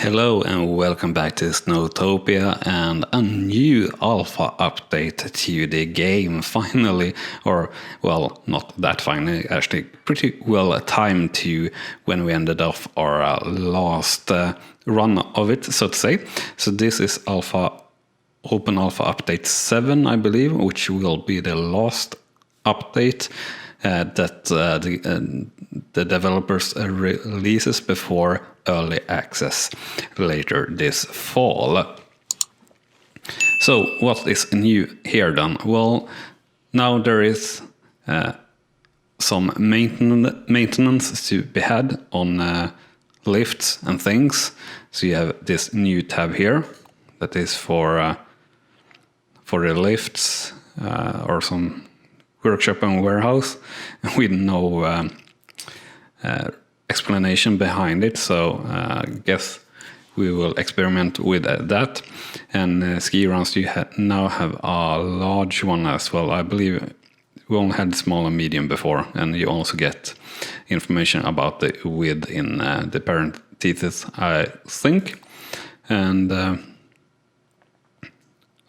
Hello and welcome back to SnowTopia and a new alpha update to the game finally, or well, not that finally, actually pretty well timed to when we ended off our last run of it, so to say. So this is Open Alpha Update 7, I believe, which will be the last update that the developers releases before early access later this fall. So what is new here then? Well, now there is some maintenance to be had on lifts and things. So you have this new tab here that is for the lifts or some workshop and warehouse with no explanation behind it, so I guess we will experiment with that. And skiruns, you now have a large one as well. I believe we only had small and medium before, and you also get information about the width in the parentheses, I think, and a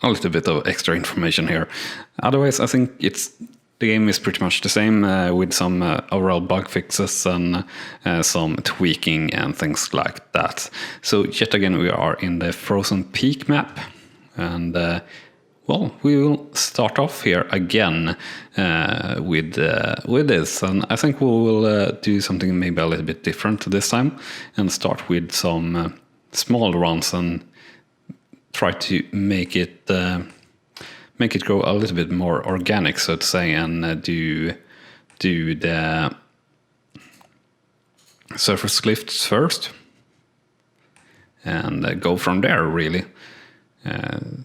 little bit of extra information here. Otherwise, I think the game is pretty much the same with some overall bug fixes and some tweaking and things like that. So yet again, we are in the Frozen Peak map, and well, we will start off here again with this, and I think we will do something maybe a little bit different this time and start with some small runs and try to make it grow a little bit more organic, so to say, and do the surface lifts first and go from there, really.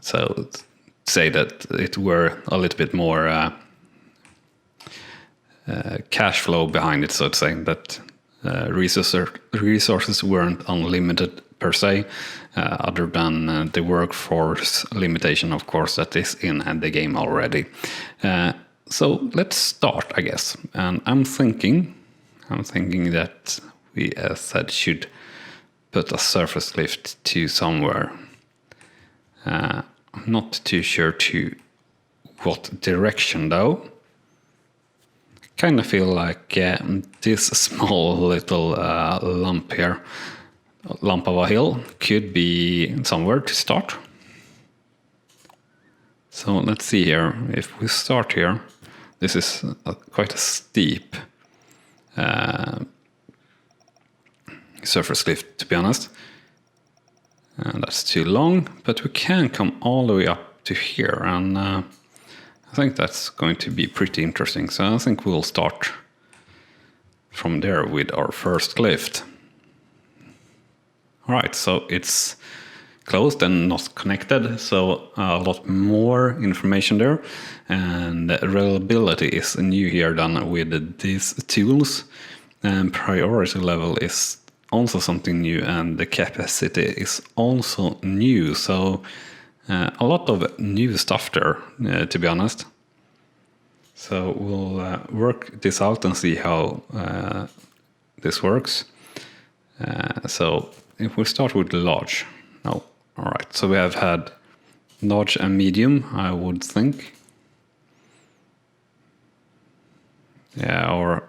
So say that it were a little bit more cash flow behind it, so to say, that resources weren't unlimited per se, other than the workforce limitation, of course, that is in the game already. So let's start, I guess. And I'm thinking that we, as said, should put a surface lift to somewhere. I'm not too sure to what direction, though. Kind of feel like this small little lump here, lump of a hill, could be somewhere to start. So let's see here. If we start here, this is quite a steep surface lift, to be honest. And that's too long, but we can come all the way up to here, and I think that's going to be pretty interesting. So I think we'll start from there with our first lift. All right, so it's closed and not connected, so a lot more information there. And reliability is new here done with these tools. And priority level is also something new, and the capacity is also new. So a lot of new stuff there, to be honest. So we'll work this out and see how this works. So if we start with large, no, all right. So we have had large and medium, I would think. Yeah, or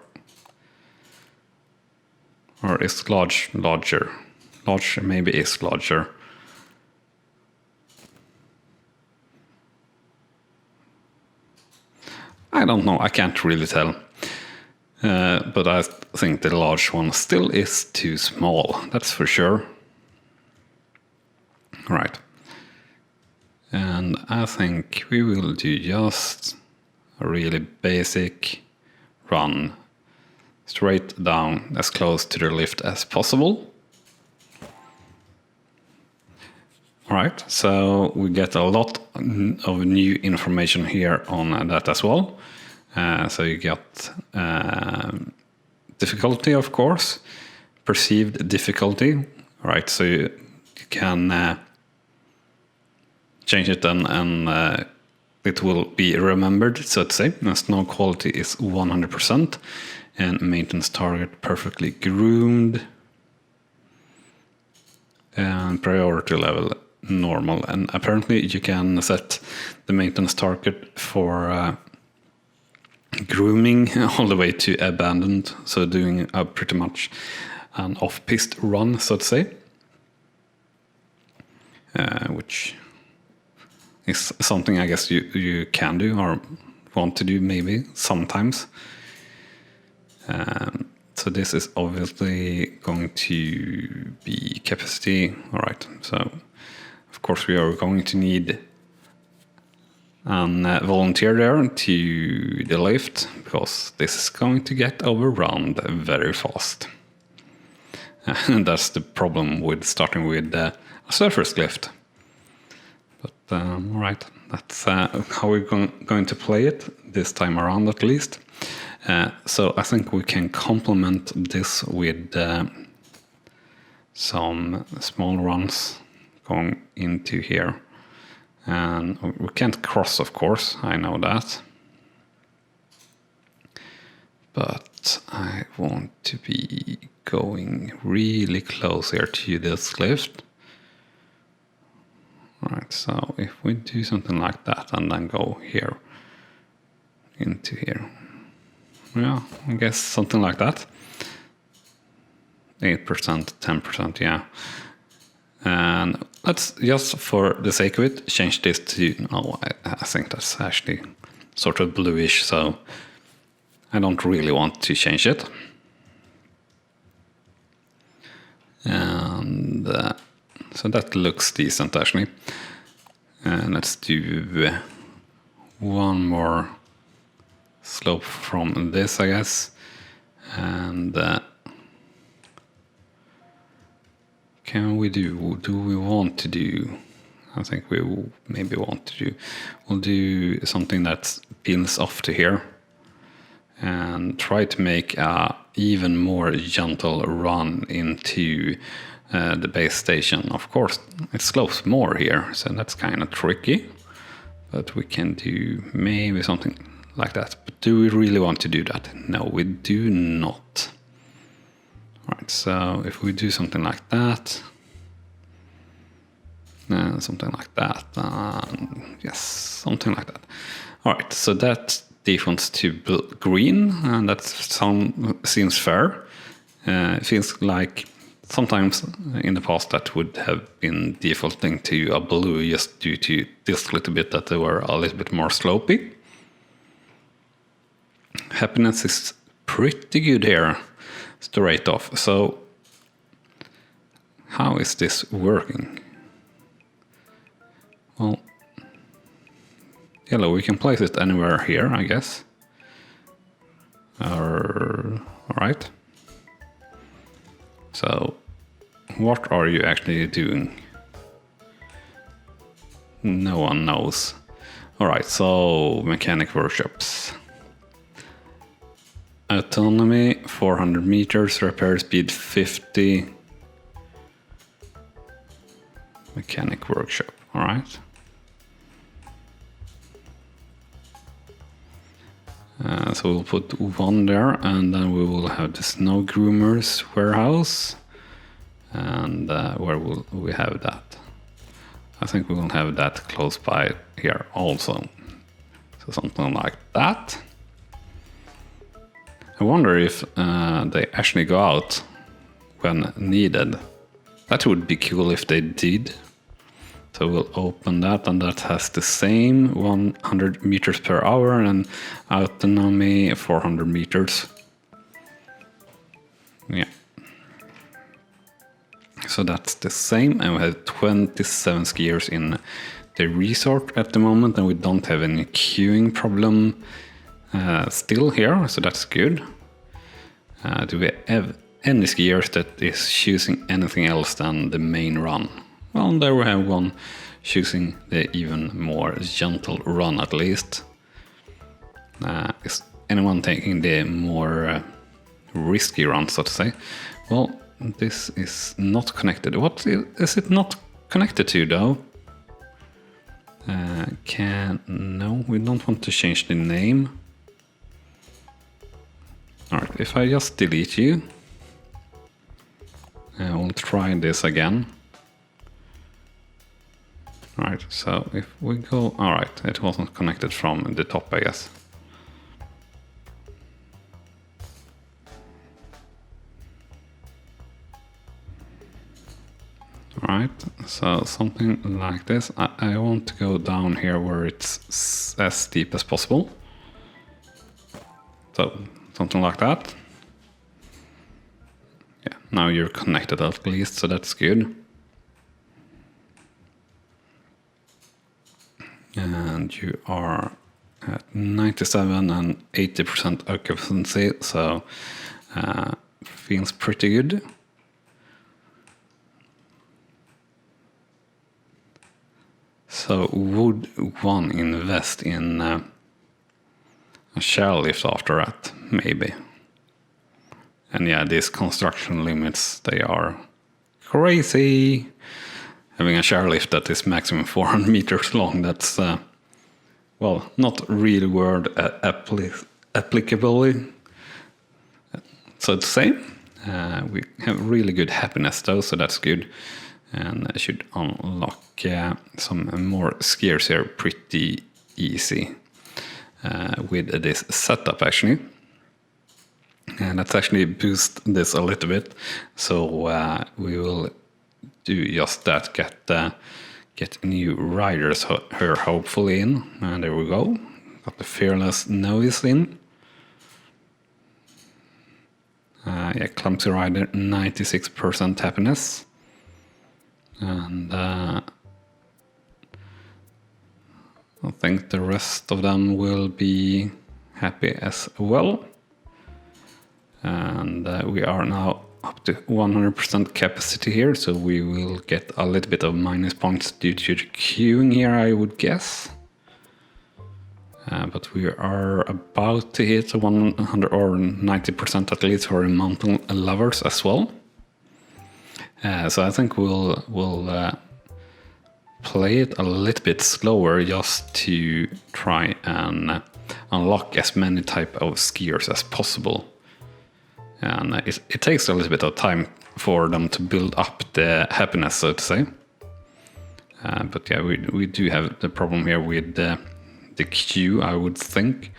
is large larger? Large maybe is larger. I don't know, I can't really tell. But I think the large one still is too small, that's for sure. Right. And I think we will do just a really basic run straight down as close to the lift as possible. All right, so we get a lot of new information here on that as well. So you get difficulty, of course, perceived difficulty. All right, so you can change it and it will be remembered, so to say. The snow quality is 100%, and maintenance target perfectly groomed. and priority level normal. And apparently you can set the maintenance target for grooming all the way to abandoned, so doing a pretty much an off-piste run, so to say, which is something I guess you can do or want to do maybe sometimes. So this is obviously going to be capacity. All right, so of course we are going to need a volunteer there to the lift, because this is going to get overrun very fast. And that's the problem with starting with a surface lift. But all right, that's how we're going to play it this time around, at least. So I think we can complement this with some small runs going into here. And we can't cross, of course, I know that. But I want to be going really close here to this lift. Alright, so if we do something like that and then go here into here. Yeah, I guess something like that. 8%, 10%, yeah. And let's just, for the sake of it, change this to, I think that's actually sort of bluish, so I don't really want to change it. And so that looks decent, actually. And let's do one more slope from this, I guess. And can we do we want to do, I think we will maybe want to do, we'll do something that peels off to here and try to make a even more gentle run into the base station. Of course, it slopes more here, so that's kind of tricky, but we can do maybe something like that. But do we really want to do that? No, we do not. Alright, so if we do something like that, something like that, yes, something like that. Alright, so that defaults to green, and that seems fair. It feels like sometimes in the past that would have been defaulting to a blue just due to this little bit that they were a little bit more slopey. Happiness is pretty good here, straight off. So how is this working? Well, yellow, we can place it anywhere here, I guess. All right. So what are you actually doing? No one knows. All right, so mechanic workshops. Autonomy 400 meters, repair speed 50. Mechanic workshop, all right. So we'll put one there, and then we will have the snow groomers warehouse. And where will we have that? I think we will have that close by here also. So something like that. I wonder if they actually go out when needed. That would be cool if they did. So we'll open that, and that has the same 100 meters per hour and autonomy 400 meters. Yeah. So that's the same, and we have 27 skiers in the resort at the moment, and we don't have any queuing problem still here, so that's good. Do we have any skiers that is choosing anything else than the main run? Well, there we have one choosing the even more gentle run, at least. Is anyone taking the more risky run, so to say? Well, this is not connected. What is it not connected to, though? No, we don't want to change the name. Alright, if I just delete you, we'll try this again. Alright, so if we go... Alright, it wasn't connected from the top, I guess. Alright, so something like this. I want to go down here where it's as steep as possible. So, something like that. Yeah, now you're connected at least, so that's good. And you are at 97 and 80% occupancy, so feels pretty good. So would one invest in a chairlift after that? Maybe. And yeah, these construction limits, they are crazy. Having a chairlift that is maximum 400 meters long, that's, well, not real world applicable, so to say. We have really good happiness though, so that's good. And I should unlock some more skiers here pretty easy with this setup actually. And let's actually boost this a little bit. So we will do just that, get new riders here hopefully in. And there we go. Got the Fearless Novice in. Yeah, Clumsy Rider, 96% happiness. And I think the rest of them will be happy as well. And we are now up to 100% capacity here, so we will get a little bit of minus points due to the queuing here, I would guess. But we are about to hit 100 or 90% at least for mountain lovers as well. So I think we'll play it a little bit slower just to try and unlock as many type of skiers as possible. And it takes a little bit of time for them to build up the happiness, so to say. But yeah, we do have the problem here with the queue, I would think.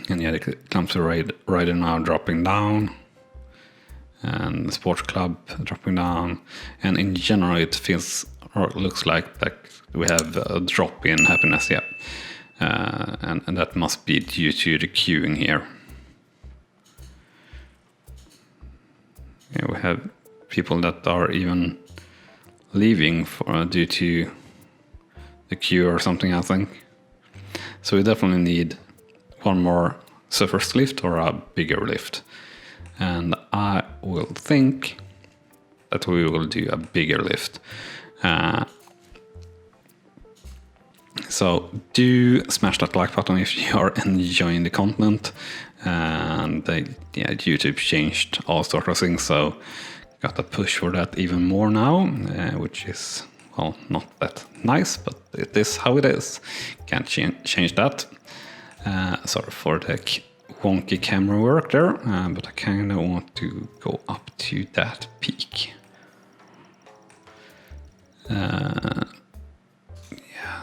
And yeah, the Clumsy Rider now dropping down. And the Sports Club dropping down. And in general, it feels or looks like we have a drop in happiness, yeah. And that must be due to the queuing here. Yeah, we have people that are even leaving due to the queue or something, I think. So we definitely need one more surface lift or a bigger lift. And I will think that we will do a bigger lift. So do smash that like button if you are enjoying the content. And yeah, YouTube changed all sorts of things, so got a push for that even more now, which is, well, not that nice, but it is how it is. Can't change that. Sorry for the wonky camera work there, but I kind of want to go up to that peak. Yeah,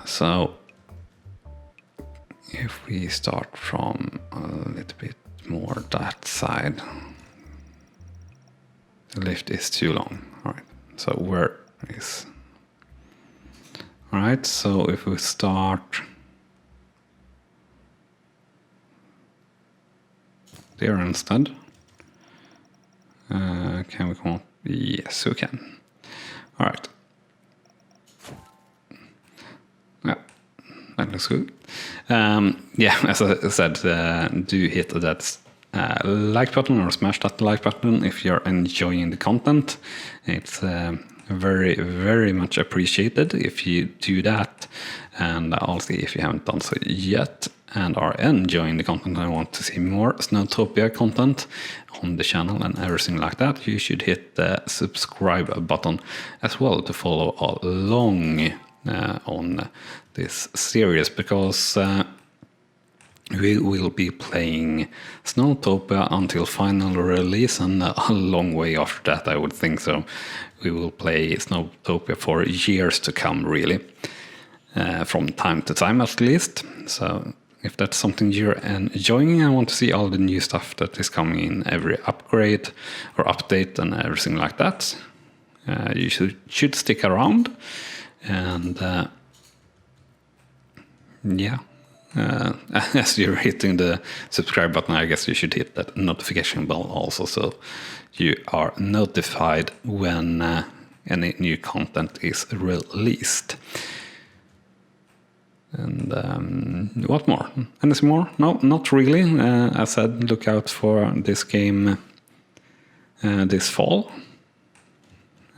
so if we start from a little bit more that side, the lift is too long. All right, so where is... All right, so if we start there instead, can we come up? Yes, we can. All right. Yeah, that looks good. Yeah, as I said, do hit that like button or smash that like button if you're enjoying the content. It's very, very much appreciated if you do that. And also, if you haven't done so yet and are enjoying the content and want to see more SnowTopia content on the channel and everything like that, you should hit the subscribe button as well to follow along on this series, because we will be playing SnowTopia until final release, and a long way after that, I would think. So we will play SnowTopia for years to come, really, from time to time at least. So if that's something you're enjoying, I want to see all the new stuff that is coming in every upgrade or update and everything like that. You should stick around, and yeah. As you're hitting the subscribe button, I guess you should hit that notification bell also, so you are notified when any new content is released. And what more? Anything more? No, not really. I said look out for this game this fall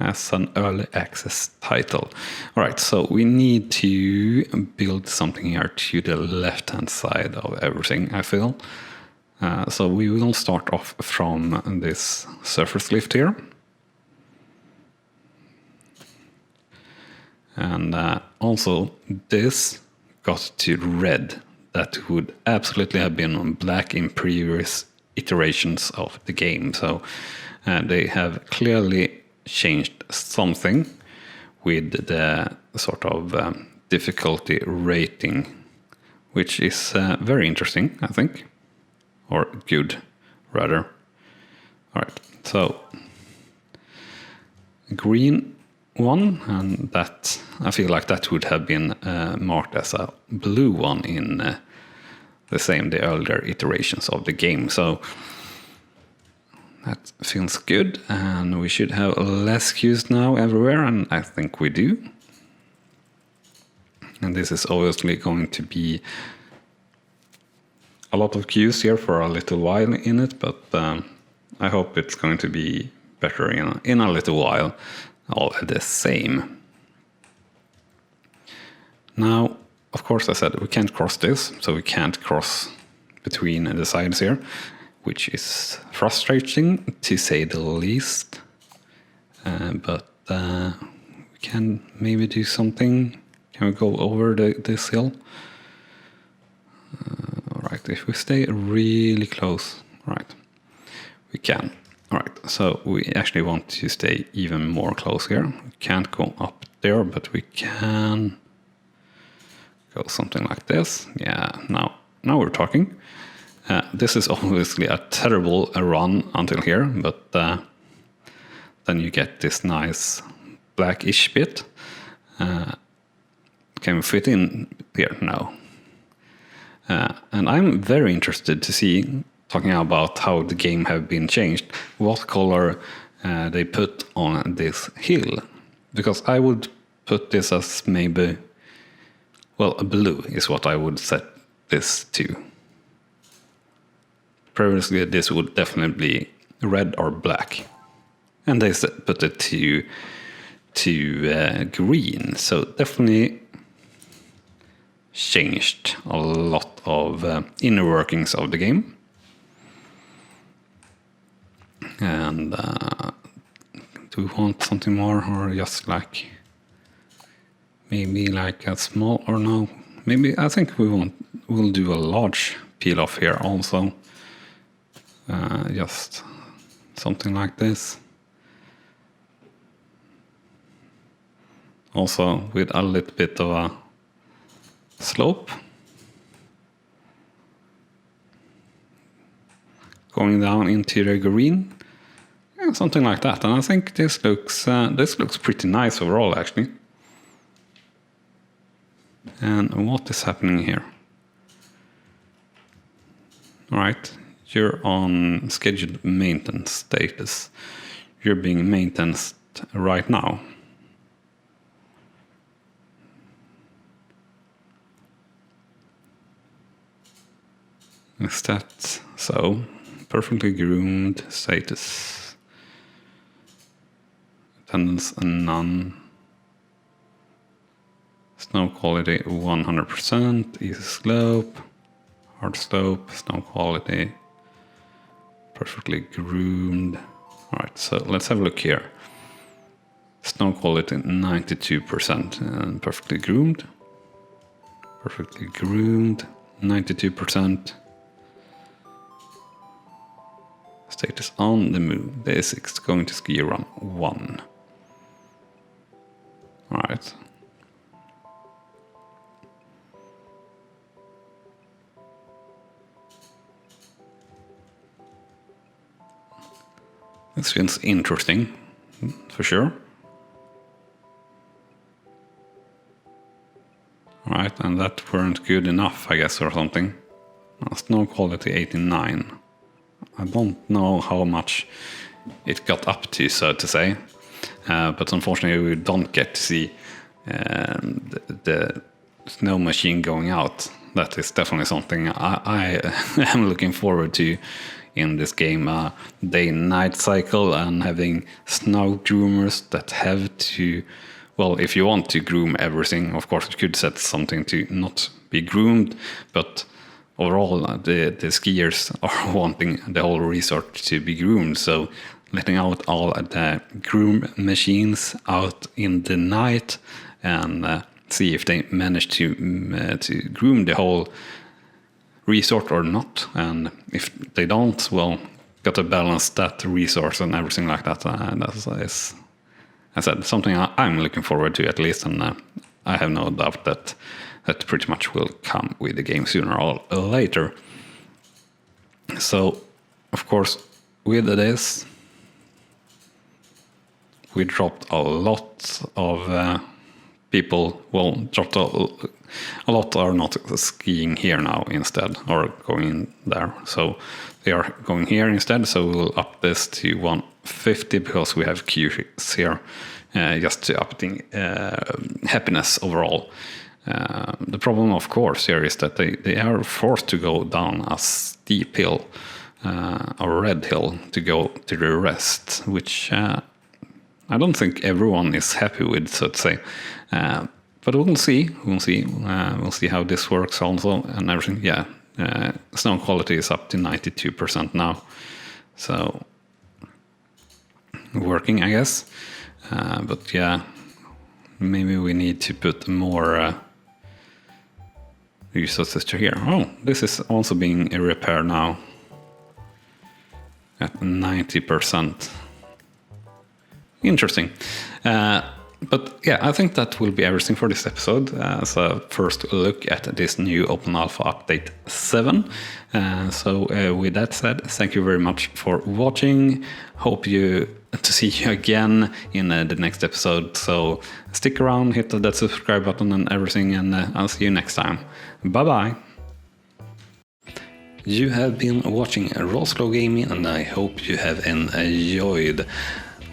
as an early access title. All right, so we need to build something here to the left-hand side of everything, I feel. So we will start off from this surface lift here. And also this got to red. That would absolutely have been on black in previous iterations of the game. So they have clearly changed something with the sort of difficulty rating, which is very interesting, I think, or good rather. All right, so green one, and that I feel like that would have been marked as a blue one in the earlier iterations of the game. So that feels good, and we should have less queues now everywhere, and I think we do. And this is obviously going to be a lot of queues here for a little while in it, but I hope it's going to be better in a little while, all the same. Now, of course, I said we can't cross this, so we can't cross between the sides here, which is frustrating to say the least. But we can maybe do something. Can we go over this hill? All right, if we stay really close, right, we can. All right, so we actually want to stay even more close here. We can't go up there, but we can go something like this. Yeah, now we're talking. This is obviously a terrible run until here, but then you get this nice blackish bit. Can we fit in here? No. And I'm very interested to see, talking about how the game have been changed, what color they put on this hill. Because I would put this as maybe, well, a blue is what I would set this to. Previously, this would definitely be red or black, and they put it to green. So definitely changed a lot of inner workings of the game. And do we want something more, or just like maybe like a small, or no? Maybe I think we'll do a large peel off here also. Just something like this. Also with a little bit of a slope. Going down into the green. Yeah, something like that. And I think this looks pretty nice overall, actually. And what is happening here? All right. You're on scheduled maintenance status. You're being maintained right now. Is that so? Perfectly groomed status. Attendance none. Snow quality 100%. Easy slope. Hard slope. Snow quality. Perfectly groomed. All right, so let's have a look here. Snow quality 92% and perfectly groomed. Perfectly groomed. 92%. Status on the move. Day 6 going to ski run 1. Alright. This feels interesting, for sure. Right, and that weren't good enough, I guess, or something. Snow quality 89. I don't know how much it got up to, so to say. But unfortunately, we don't get to see the snow machine going out. That is definitely something I am looking forward to in this game. Day-night cycle and having snow groomers that have to... Well, if you want to groom everything, of course you could set something to not be groomed, but overall the skiers are wanting the whole resort to be groomed, so letting out all the groom machines out in the night and see if they manage to groom the whole resort or not, and if they don't, well, got to balance that resource and everything like that. That is, I said, something I'm looking forward to at least, and I have no doubt that that pretty much will come with the game sooner or later. So, of course, with this, we dropped a lot of people. Well, dropped a lot are not skiing here now instead, or going in there. So they are going here instead. So we'll up this to 150 because we have queues here, just to up the happiness overall. The problem, of course, here is that they are forced to go down a steep hill, a red hill, to go to the rest, which I don't think everyone is happy with, so to say. But we'll see. We'll see how this works also and everything. Yeah, snow quality is up to 92% now, so working, I guess. But yeah, maybe we need to put more resources to here. Oh, this is also being repaired now at 90%. Interesting. But yeah, I think that will be everything for this episode. So first look at this new Open Alpha Update 7. So with that said, thank you very much for watching. Hope to see you again in the next episode. So stick around, hit that subscribe button and everything, and I'll see you next time. Bye-bye. You have been watching RawSlowGaming, and I hope you have enjoyed.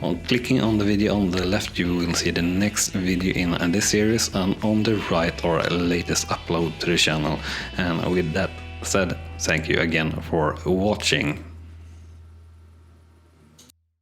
On clicking on the video on the left, you will see the next video in this series, and on the right, our latest upload to the channel. And with that said, thank you again for watching.